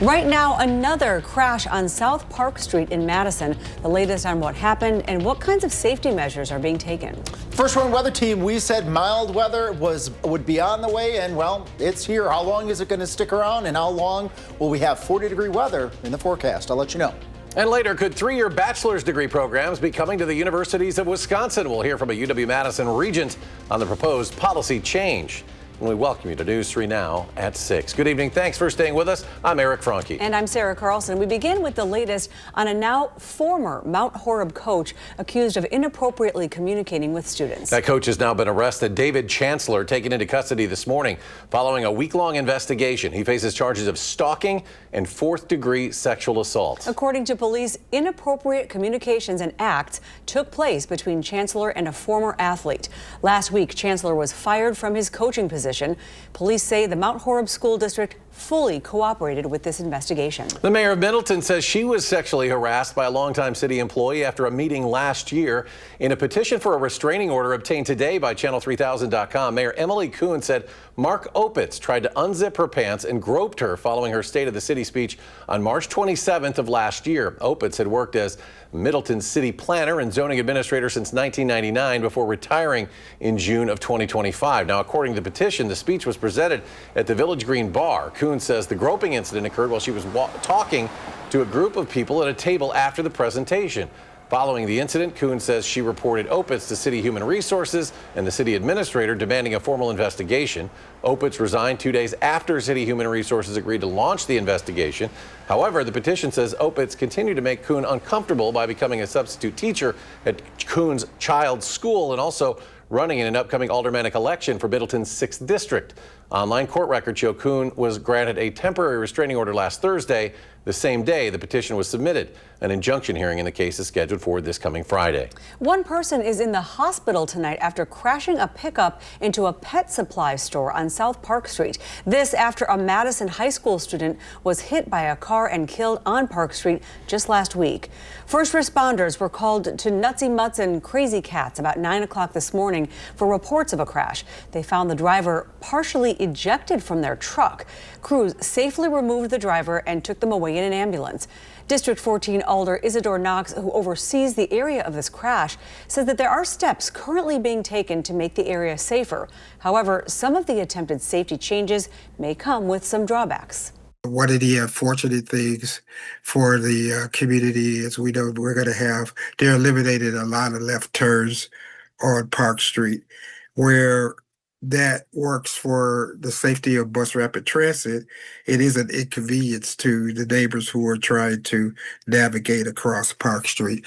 Right now, another crash on South Park Street in Madison. The latest on what happened and what kinds of safety measures are being taken. First Warn Weather Team, we said mild weather would be on the way, and well, it's here. How long is it going to stick around, and how long will we have 40-degree weather in the forecast? I'll let you know. And later, could three-year bachelor's degree programs be coming to the universities of Wisconsin? We'll hear from a UW-Madison regent on the proposed policy change. And we welcome you to News 3 Now at 6. Good evening. Thanks for staying with us. I'm Eric Franke. And I'm Sarah Carlson. We begin with the latest on a now former Mount Horeb coach accused of inappropriately communicating with students. That coach has now been arrested. David Chancellor taken into custody this morning following a week-long investigation. He faces charges of stalking and fourth-degree sexual assault. According to police, inappropriate communications and acts took place between Chancellor and a former athlete. Last week, Chancellor was fired from his coaching position. Police say the Mount Horeb School District fully cooperated with this investigation. The mayor of Middleton says she was sexually harassed by a longtime city employee after a meeting last year. In a petition for a restraining order obtained today by Channel3000.com, Mayor Emily Kuhn said Mark Opitz tried to unzip her pants and groped her following her State of the City speech on March 27th of last year. Opitz had worked as Middleton's city planner and zoning administrator since 1999 before retiring in June of 2025. Now, according to the petition, the speech was presented at the Village Green Bar. Kuhn says the groping incident occurred while she was talking to a group of people at a table after the presentation. Following the incident, Kuhn says she reported Opitz to City Human Resources and the city administrator demanding a formal investigation. Opitz resigned 2 days after City Human Resources agreed to launch the investigation. However, the petition says Opitz continued to make Kuhn uncomfortable by becoming a substitute teacher at Kuhn's child's school and also running in an upcoming aldermanic election for Middleton's 6th district. Online court records show Kuhn was granted a temporary restraining order last Thursday, the same day the petition was submitted. An injunction hearing in the case is scheduled for this coming Friday. One person is in the hospital tonight after crashing a pickup into a pet supply store on South Park Street. This after a Madison high school student was hit by a car and killed on Park Street just last week. First responders were called to Nutsy Mutts and Crazy Cats about 9 o'clock this morning for reports of a crash. They found the driver partially ejected from their truck. Crews safely removed the driver and took them away in an ambulance. District 14 Alder Isidore Knox, who oversees the area of this crash, says that there are steps currently being taken to make the area safer. However, some of the attempted safety changes may come with some drawbacks. One of the unfortunate things for the community is we know we're going to have, they're eliminated a lot of left turns on Park Street, where that works for the safety of bus rapid transit. It is an inconvenience to the neighbors who are trying to navigate across Park Street.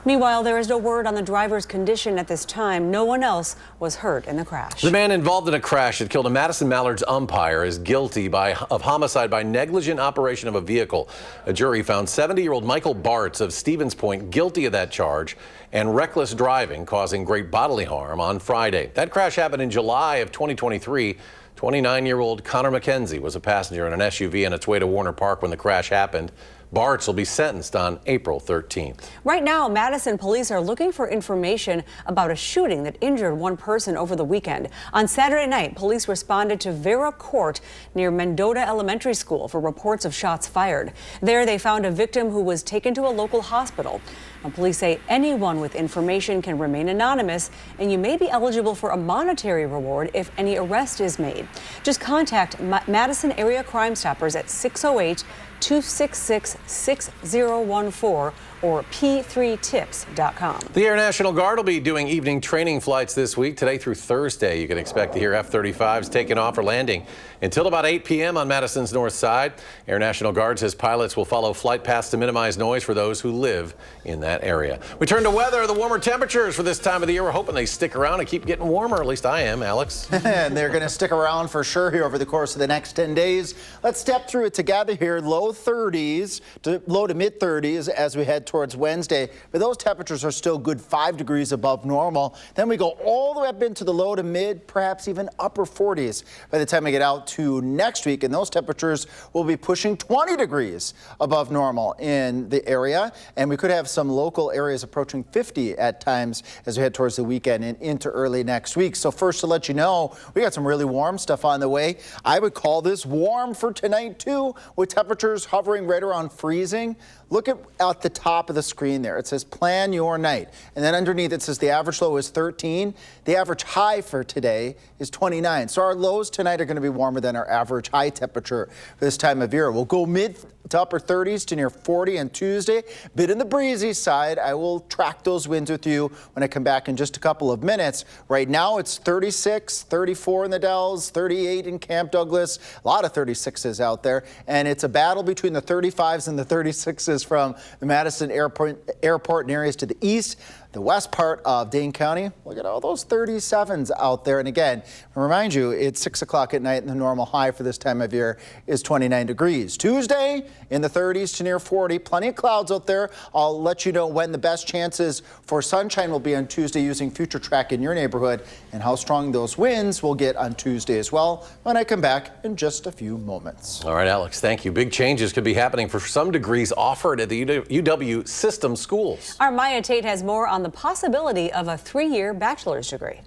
Meanwhile, there is no word on the driver's condition at this time. No one else was hurt in the crash. The man involved in a crash that killed a Madison Mallards umpire is guilty of homicide by negligent operation of a vehicle. A jury found 70-year-old Michael Bartz of Stevens Point guilty of that charge and reckless driving causing great bodily harm on Friday. That crash happened in July of 2023. 29-year-old Connor McKenzie was a passenger in an SUV on its way to Warner Park when the crash happened. Bartz will be sentenced on April 13th. Right now, Madison police are looking for information about a shooting that injured one person over the weekend. On Saturday night, police responded to Vera Court near Mendota Elementary School for reports of shots fired. There, they found a victim who was taken to a local hospital. Now, police say anyone with information can remain anonymous, and you may be eligible for a monetary reward if any arrest is made. Just contact Madison Area Crime Stoppers at 608-266-6014 or p3tips.com. The Air National Guard will be doing evening training flights this week, today through Thursday. You can expect to hear F-35s taking off or landing until about 8 p.m. on Madison's north side. Air National Guard says pilots will follow flight paths to minimize noise for those who live in that area. We turn to weather. The warmer temperatures for this time of the year. We're hoping they stick around and keep getting warmer. At least I am, Alex. And they're going to stick around for sure here over the course of the next 10 days. Let's step through it together here. Low 30s to low to mid 30s as we head towards Wednesday. But those temperatures are still good 5 degrees above normal. Then we go all the way up into the low to mid, perhaps even upper 40s by the time we get out to next week. And those temperatures will be pushing 20 degrees above normal in the area. And we could have some local areas approaching 50 at times as we head towards the weekend and into early next week. So first, to let you know, we got some really warm stuff on the way. I would call this warm for tonight too, with temperatures hovering right around freezing. Look at the top of the screen there. It says plan your night. And then underneath it says the average low is 13. The average high for today is 29. So our lows tonight are going to be warmer than our average high temperature for this time of year. We'll go mid to upper 30s to near 40 on Tuesday. Bit in the breezy side. I will track those winds with you when I come back in just a couple of minutes. Right now it's 36, 34 in the Dells, 38 in Camp Douglas. A lot of 36s out there. And it's a battle between the 35s and the 36s from the Madison Airport and areas to the east. The west part of Dane County, look at all those 37s out there. And again, I remind you, it's 6 o'clock at night and the normal high for this time of year is 29 degrees. Tuesday in the 30s to near 40. Plenty of clouds out there. I'll let you know when the best chances for sunshine will be on Tuesday using Future Track in your neighborhood and how strong those winds will get on Tuesday as well when I come back in just a few moments. All right, Alex, thank you. Big changes could be happening for some degrees offered at the UW system schools. Our Maya Tate has more on the possibility of a 3-year bachelor's degree.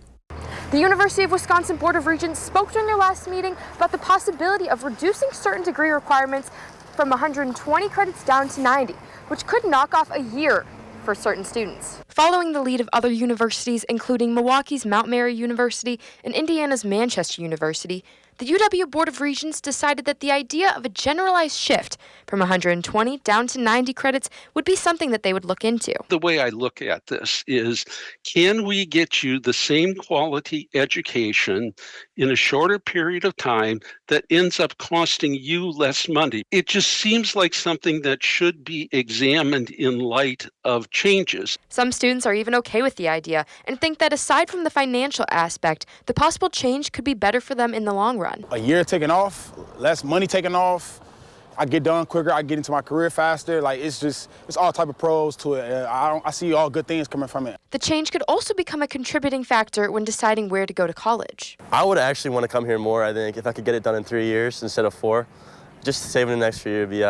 The University of Wisconsin Board of Regents spoke during their last meeting about the possibility of reducing certain degree requirements from 120 credits down to 90, which could knock off a year for certain students. Following the lead of other universities, including Milwaukee's Mount Mary University and Indiana's Manchester University, the UW Board of Regents decided that the idea of a generalized shift from 120 down to 90 credits would be something that they would look into. The way I look at this is, can we get you the same quality education in a shorter period of time that ends up costing you less money? It just seems like something that should be examined in light of changes. Some students are even okay with the idea and think that aside from the financial aspect, the possible change could be better for them in the long run. A year taken off, less money taken off, I get done quicker, I get into my career faster. Like, it's all type of pros to it. I see all good things coming from it. The change could also become a contributing factor when deciding where to go to college. I would actually want to come here more, I think, if I could get it done in 3 years instead of 4. Just saving an extra year would be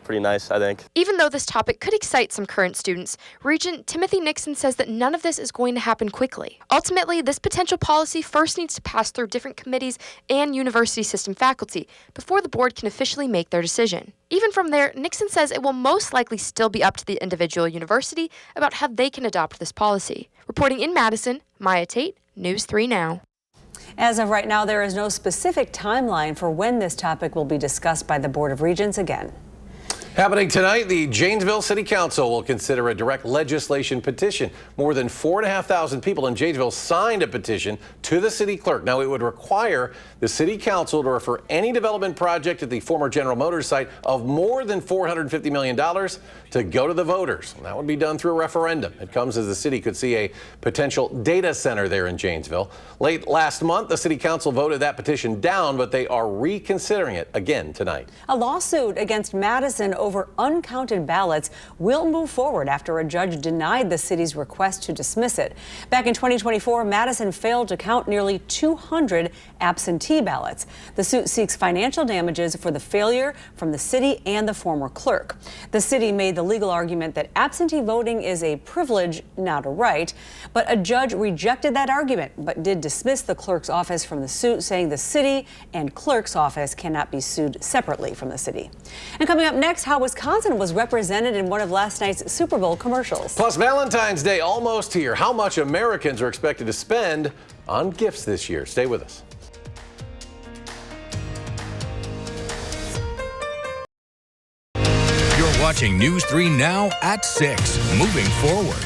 pretty nice, I think. Even though this topic could excite some current students, Regent Timothy Nixon says that none of this is going to happen quickly. Ultimately, this potential policy first needs to pass through different committees and university system faculty before the board can officially make their decision. Even from there, Nixon says it will most likely still be up to the individual university about how they can adopt this policy. Reporting in Madison, Maya Tate, News 3 Now. As of right now, there is no specific timeline for when this topic will be discussed by the Board of Regents again. Happening tonight, the Janesville City Council will consider a direct legislation petition. More than 4,500 people in Janesville signed a petition to the city clerk. Now, it would require the city council to refer any development project at the former General Motors site of more than $450 million to go to the voters. And that would be done through a referendum. It comes as the city could see a potential data center there in Janesville. Late last month, the city council voted that petition down, but they are reconsidering it again tonight. A lawsuit against Madison over uncounted ballots will move forward after a judge denied the city's request to dismiss it. Back in 2024, Madison failed to count nearly 200 absentee ballots. The suit seeks financial damages for the failure from the city and the former clerk. The city made the legal argument that absentee voting is a privilege, not a right, but a judge rejected that argument but did dismiss the clerk's office from the suit, saying the city and clerk's office cannot be sued separately from the city. And coming up next, how Wisconsin was represented in one of last night's Super Bowl commercials. Plus, Valentine's Day almost here. How much Americans are expected to spend on gifts this year? Stay with us. You're watching News 3 Now at 6. Moving forward.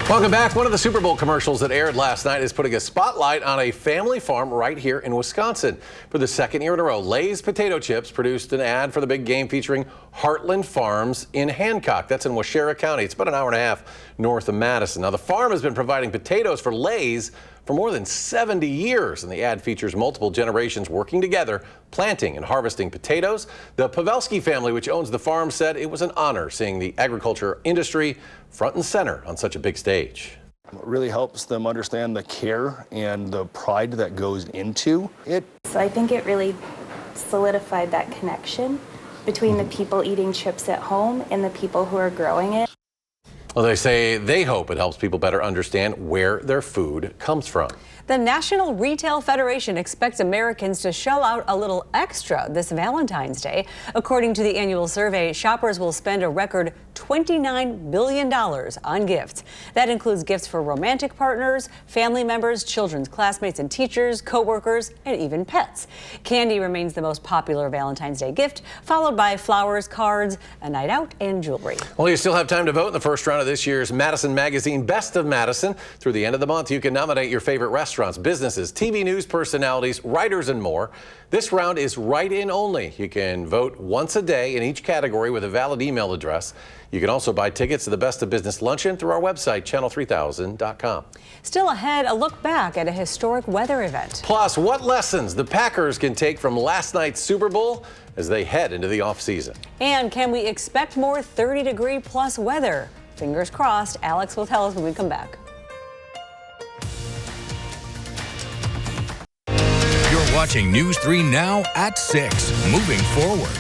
Welcome back. One of the Super Bowl commercials that aired last night is putting a spotlight on a family farm right here in Wisconsin. For the second year in a row, Lay's Potato Chips produced an ad for the big game featuring Heartland Farms in Hancock. That's in Waushara County. It's about an hour and a half north of Madison. Now, the farm has been providing potatoes for Lay's for more than 70 years. And the ad features multiple generations working together, planting and harvesting potatoes. The Pavelski family, which owns the farm, said it was an honor seeing the agriculture industry front and center on such a big stage. It really helps them understand the care and the pride that goes into it. So I think it really solidified that connection between the people eating chips at home and the people who are growing it. Well, they say they hope it helps people better understand where their food comes from. The National Retail Federation expects Americans to shell out a little extra this Valentine's Day. According to the annual survey, shoppers will spend a record $29 billion on gifts. That includes gifts for romantic partners, family members, children's classmates and teachers, co-workers, and even pets. Candy remains the most popular Valentine's Day gift, followed by flowers, cards, a night out, and jewelry. Well, you still have time to vote in the first round of this year's Madison Magazine Best of Madison. Through the end of the month, you can nominate your favorite restaurants, businesses, TV news personalities, writers, and more. This round is write-in only. You can vote once a day in each category with a valid email address. You can also buy tickets to the Best of Business Luncheon through our website, channel3000.com. Still ahead, a look back at a historic weather event. Plus, what lessons the Packers can take from last night's Super Bowl as they head into the offseason. And can we expect more 30-degree plus weather? Fingers crossed. Alex will tell us when we come back. You're watching News 3 Now at 6. Moving forward.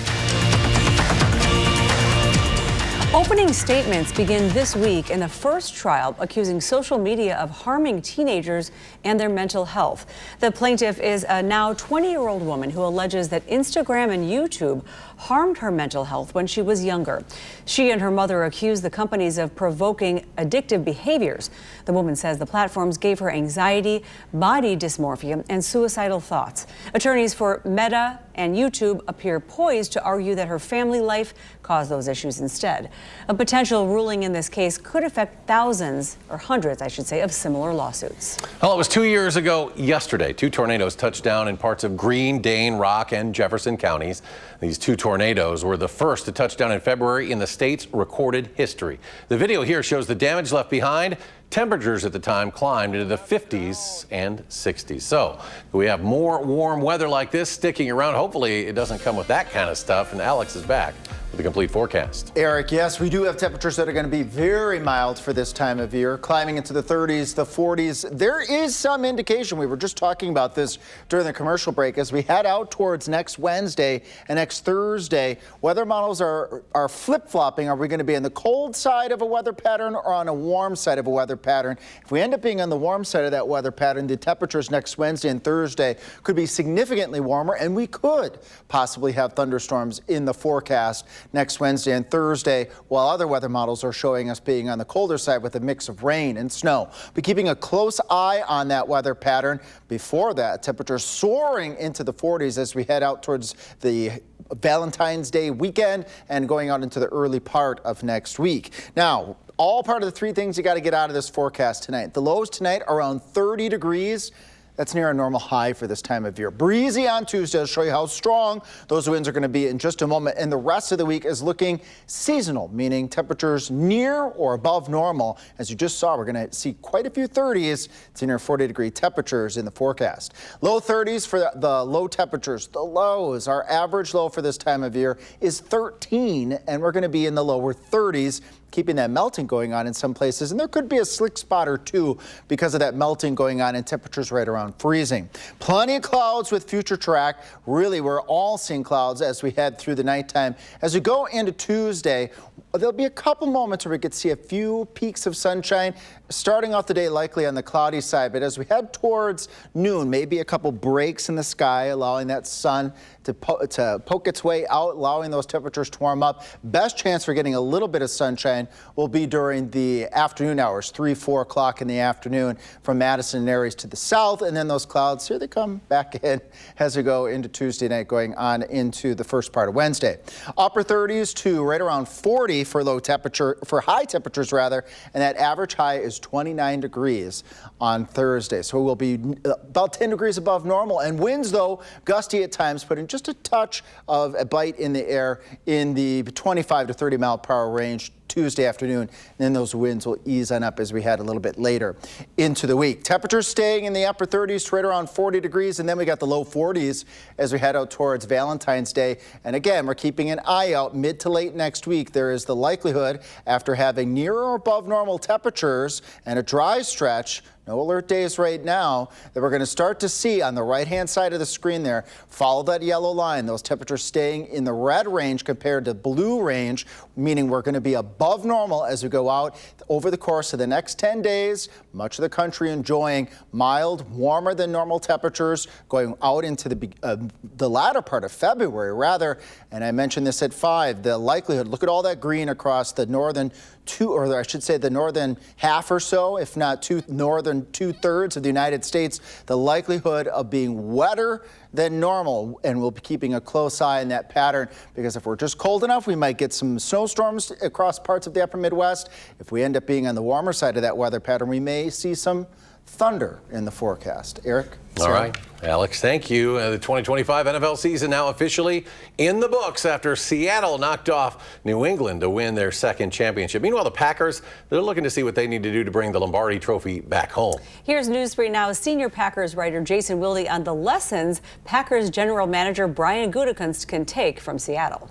Opening statements begin this week in the first trial accusing social media of harming teenagers and their mental health. The plaintiff is a now 20-year-old woman who alleges that Instagram and YouTube harmed her mental health when she was younger. She and her mother accuse the companies of provoking addictive behaviors. The woman says the platforms gave her anxiety, body dysmorphia, and suicidal thoughts. Attorneys for Meta and YouTube appear poised to argue that her family life caused those issues instead. A potential ruling in this case could affect thousands, or hundreds, I should say, of similar lawsuits. Well, it was 2 years ago yesterday. 2 tornadoes touched down in parts of Greene, Dane, Rock, and Jefferson counties. These 2 tornadoes were the first to touch down in February in the state's recorded history. The video here shows the damage left behind. Temperatures at the time climbed into the 50s and 60s. So we have more warm weather like this sticking around. Hopefully it doesn't come with that kind of stuff. And Alex is back with a complete forecast. Eric, yes, we do have temperatures that are going to be very mild for this time of year, climbing into the 30s, the 40s. There is some indication, we were just talking about this during the commercial break, as we head out towards next Wednesday and next Thursday, weather models are flip-flopping. Are we going to be on the cold side of a weather pattern or on a warm side of a weather pattern? If we end up being on the warm side of that weather pattern, the temperatures next Wednesday and Thursday could be significantly warmer, and we could possibly have thunderstorms in the forecast next Wednesday and Thursday, while other weather models are showing us being on the colder side with a mix of rain and snow. But keeping a close eye on that weather pattern. Before that, temperatures soaring into the 40s as we head out towards the Valentine's Day weekend and going out into the early part of next week. Now, all part of the 3 things you got to get out of this forecast tonight. The lows tonight around 30 degrees. That's near a normal high for this time of year. Breezy on Tuesday. I'll show you how strong those winds are going to be in just a moment. And the rest of the week is looking seasonal, meaning temperatures near or above normal. As you just saw, we're going to see quite a few 30s to near 40-degree temperatures in the forecast. Low 30s for the low temperatures. The lows, our average low for this time of year is 13, and we're going to be in the lower 30s. Keeping that melting going on in some places, and there could be a slick spot or 2 because of that melting going on and temperatures right around freezing. Plenty of clouds with future track. Really, we're all seeing clouds as we head through the nighttime. As we go into Tuesday, there'll be a couple moments where we could see a few peaks of sunshine, starting off the day likely on the cloudy side, but as we head towards noon, maybe a couple breaks in the sky, allowing that sun to poke its way out, allowing those temperatures to warm up. Best chance for getting a little bit of sunshine will be during the afternoon hours, 3, 4 o'clock in the afternoon from Madison and areas to the south. And then those clouds, here they come back in as we go into Tuesday night, going on into the first part of Wednesday. Upper 30s to right around 40 for high temperatures rather. And that average high is 29 degrees on Thursday. So we'll be about 10 degrees above normal. And winds, though, gusty at times, putting just a touch of a bite in the air in the 25 to 30 mile per hour range Tuesday afternoon. And then those winds will ease on up as we head a little bit later into the week. Temperatures staying in the upper 30s to right around 40 degrees. And then we got the low 40s as we head out towards Valentine's Day. And again, we're keeping an eye out mid to late next week. There is the likelihood, after having near or above normal temperatures and a dry stretch, no alert days right now, that we're going to start to see on the right-hand side of the screen there, follow that yellow line, those temperatures staying in the red range compared to blue range, meaning we're going to be above normal as we go out over the course of the next 10 days. Much of the country enjoying mild, warmer than normal temperatures going out into the latter part of February, rather. And I mentioned this at 5, the likelihood, look at all that green across the northern the northern half or so, if not northern 2/3 of the United States, the likelihood of being wetter than normal. And we'll be keeping a close eye on that pattern, because if we're just cold enough, we might get some snowstorms across parts of the upper Midwest. If we end up being on the warmer side of that weather pattern, we may see some thunder in the forecast. Eric? All right, Alex, thank you. The 2025 NFL season now officially in the books after Seattle knocked off New England to win their second championship. Meanwhile, the Packers, they're looking to see what they need to do to bring the Lombardi Trophy back home. Here's News 3 Now's senior Packers writer Jason Wilde on the lessons Packers general manager Brian Gutekunst can take from Seattle.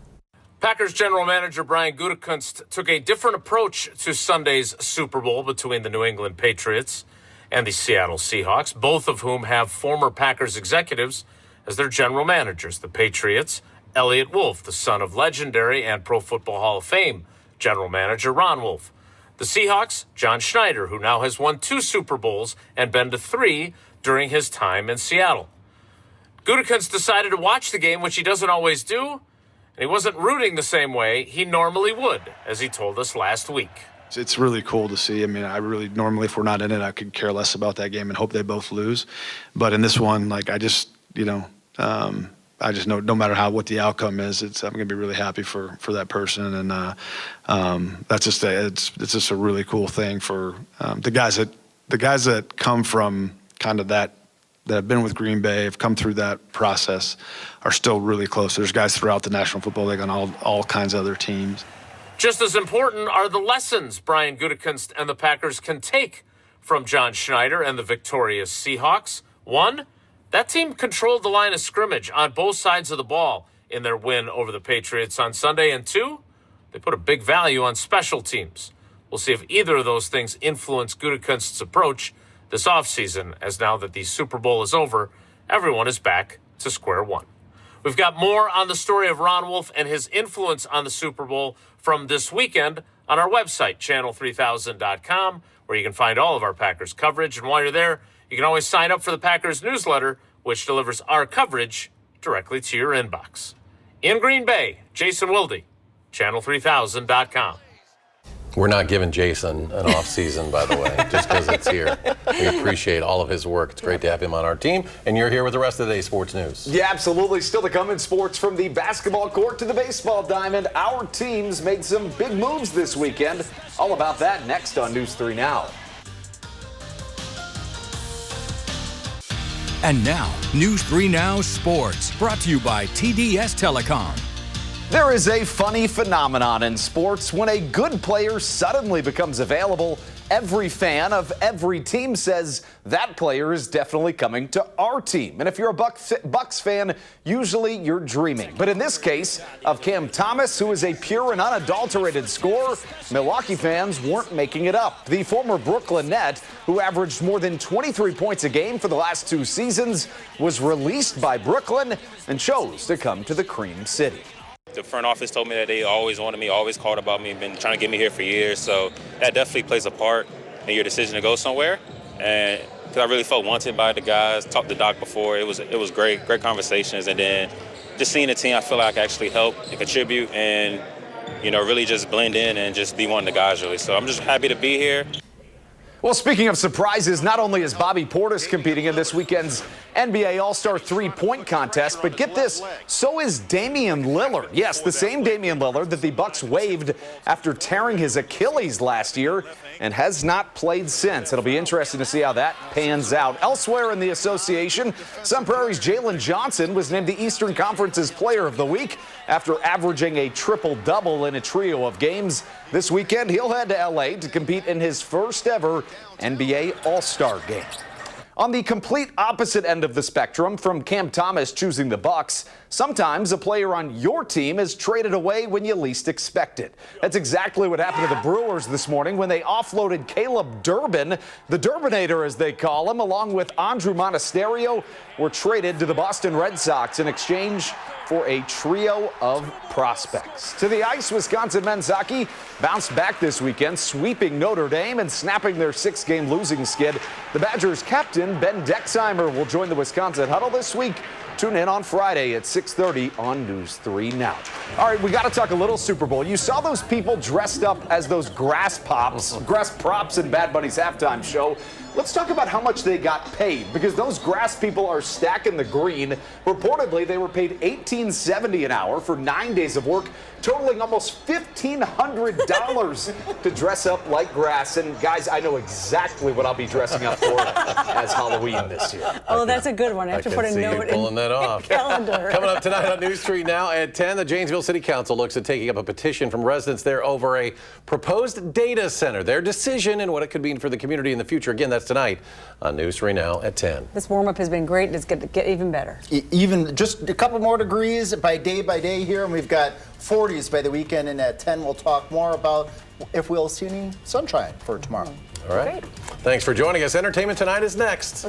Packers general manager Brian Gutekunst took a different approach to Sunday's Super Bowl between the New England Patriots and the Seattle Seahawks, both of whom have former Packers executives as their general managers. The Patriots, Elliott Wolf, the son of legendary and Pro Football Hall of Fame general manager Ron Wolf. The Seahawks, John Schneider, who now has won 2 Super Bowls and been to 3 during his time in Seattle. Gutekunst decided to watch the game, which he doesn't always do, and he wasn't rooting the same way he normally would, as he told us last week. It's really cool to see. I mean, I really, normally if we're not in it, I could care less about that game and hope they both lose. But in this one, like, I just know no matter what the outcome is, I'm going to be really happy for that person. And that's just it's just a really cool thing for the guys that come from kind of that have been with Green Bay, have come through that process, are still really close. There's guys throughout the National Football League on all kinds of other teams. Just as important are the lessons Brian Gutekunst and the Packers can take from John Schneider and the victorious Seahawks. 1, that team controlled the line of scrimmage on both sides of the ball in their win over the Patriots on Sunday. And 2, they put a big value on special teams. We'll see if either of those things influence Gutekunst's approach this offseason, as now that the Super Bowl is over, everyone is back to square one. We've got more on the story of Ron Wolf and his influence on the Super Bowl from this weekend on our website, channel3000.com, where you can find all of our Packers coverage. And while you're there, you can always sign up for the Packers newsletter, which delivers our coverage directly to your inbox. In Green Bay, Jason Wilde, channel3000.com. We're not giving Jason an off season, by the way, just because it's here. We appreciate all of his work. It's great to have him on our team. And you're here with the rest of the day's sports news. Yeah, absolutely. Still to come in sports, from the basketball court to the baseball diamond. Our teams made some big moves this weekend. All about that next on News 3 Now. And now, News 3 Now Sports, brought to you by TDS Telecom. There is a funny phenomenon in sports. When a good player suddenly becomes available, every fan of every team says that player is definitely coming to our team. And if you're a Bucks fan, usually you're dreaming. But in this case of Cam Thomas, who is a pure and unadulterated scorer, Milwaukee fans weren't making it up. The former Brooklyn Net, who averaged more than 23 points a game for the last 2 seasons, was released by Brooklyn and chose to come to the Cream City. The front office told me that they always wanted me, always called about me, been trying to get me here for years. So that definitely plays a part in your decision to go somewhere. And because I really felt wanted by the guys, talked to Doc before, it was great conversations. And then just seeing the team, I feel like I can actually help and contribute and, really just blend in and just be one of the guys, really. So I'm just happy to be here. Well, speaking of surprises, not only is Bobby Portis competing in this weekend's NBA All-Star three-point contest, but get this, so is Damian Lillard. Yes, the same Damian Lillard that the Bucks waived after tearing his Achilles last year and has not played since. It'll be interesting to see how that pans out. Elsewhere in the association, Sun Prairie's Jalen Johnson was named the Eastern Conference's Player of the Week after averaging a triple-double in a trio of games. This weekend, he'll head to L.A. to compete in his first ever NBA All-Star game. On the complete opposite end of the spectrum from Cam Thomas choosing the Bucks, sometimes a player on your team is traded away when you least expect it. That's exactly what happened to the Brewers this morning when they offloaded Caleb Durbin, the Durbinator as they call him, along with Andrew Monasterio, were traded to the Boston Red Sox in exchange for a trio of prospects. To the ice, Wisconsin men's hockey bounced back this weekend, sweeping Notre Dame and snapping their 6-game losing skid. The Badgers captain Ben Dexheimer will join the Wisconsin Huddle this week. Tune in on Friday at 6:30 on News 3 Now. All right, we got to talk a little Super Bowl. You saw those people dressed up as those grass props in Bad Bunny's halftime show. Let's talk about how much they got paid, because those grass people are stacking the green. Reportedly, they were paid $18.70 an hour for 9 days of work, totaling almost $1,500 to dress up like grass. And guys, I know exactly what I'll be dressing up for as Halloween this year. Oh, that's a good one. I have to put a note pulling that off. Calendar. Coming up tonight on News 3 Now at 10, the Janesville City Council looks at taking up a petition from residents there over a proposed data center. Their decision and what it could mean for the community in the future. Again, that's tonight on News 3 Now at 10. This warm-up has been great, and it's going to get even better. Even just a couple more degrees by day here, and we've got 40s by the weekend, and at 10 we'll talk more about if we'll see any sunshine for tomorrow. All right. Thanks for joining us. Entertainment Tonight is next.